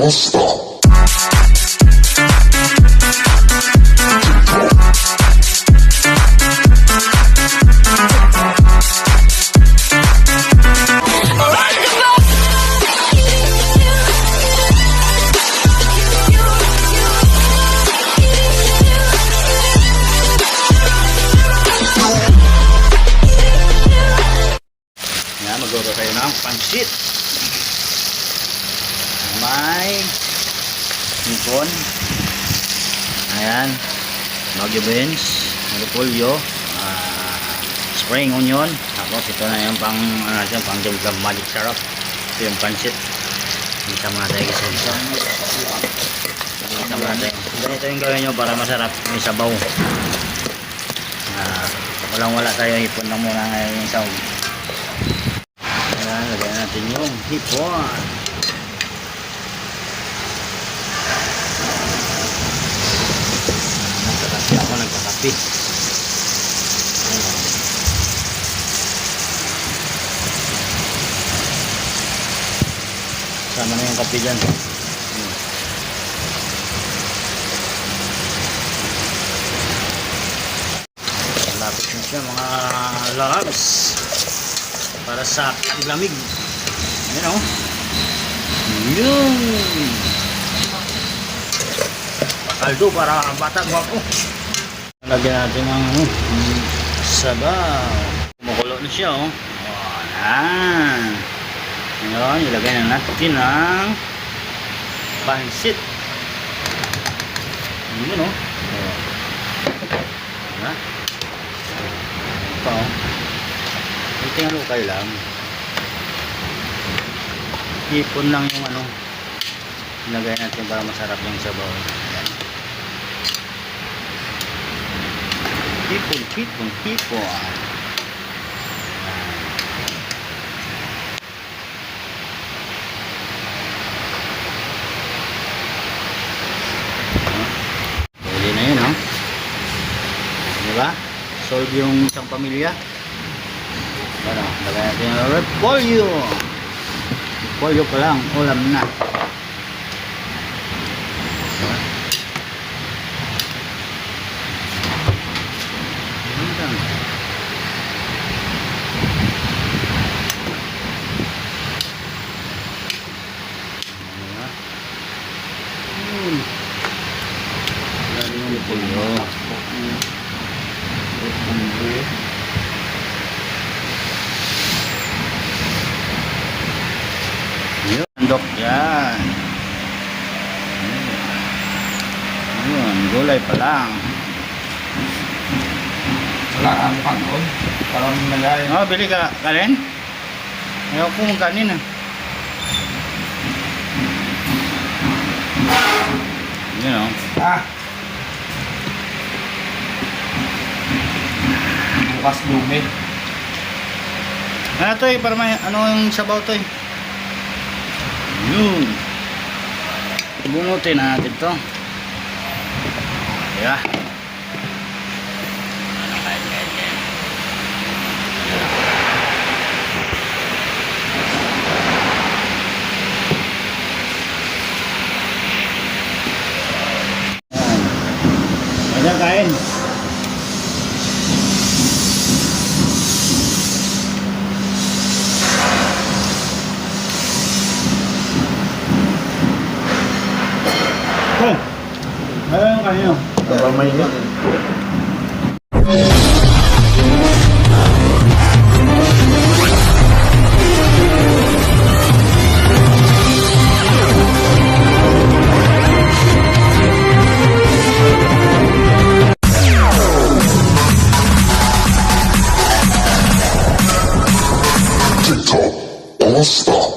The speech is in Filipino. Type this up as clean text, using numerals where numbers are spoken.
All-Star. Magluto tayo ng pansit. May hipon. Ayan. Baguio beans. Repolyo. Spring onion. Tapos ito na yung pang jam magic syrup. Ito yung pansit. Isa muna tayo kasi. Isa muna tayo. Ganito yung gawin nyo para masarap. May sabaw. Walang wala tayo. Hipon lang muna ngayon yung sabaw. Ayan, lagyan natin yung hipon. Nagkakapi ako, nagkakapi. Sama na yung kapi dyan. Lapit na siya mga loves. Para sa lamig. Ayan o. Yun. Kaldo para bata gwapo. Lagyan natin ng sabaw. Kumukulo na siya o. Ayan. Ayan. Ilagay na natin ng pansit. Yun o. Ayan. Ito o. Tingnan mo kayo lang. Hipon lang yung ilagay natin para masarap yung sabaw. Hipon. Pwede na yun, oh. Diba? Solve yung isang pamilya. Ano, lagay natin yung repolyo. Repolyo pa lang, ulam na. Lagay yung repolyo. Yun, yan. Yun, gulay pa lang. Wala kang pangod. Parang nalay. Oh, bili ka rin? Ayaw ko mong kanin Yun o. Bukas dumi. Ano to para may yung sabaw to Yun. Bunutin natin to. Yeah. Ayan, kain. Ayan kayo. Aba may ito. TikTok All-Star.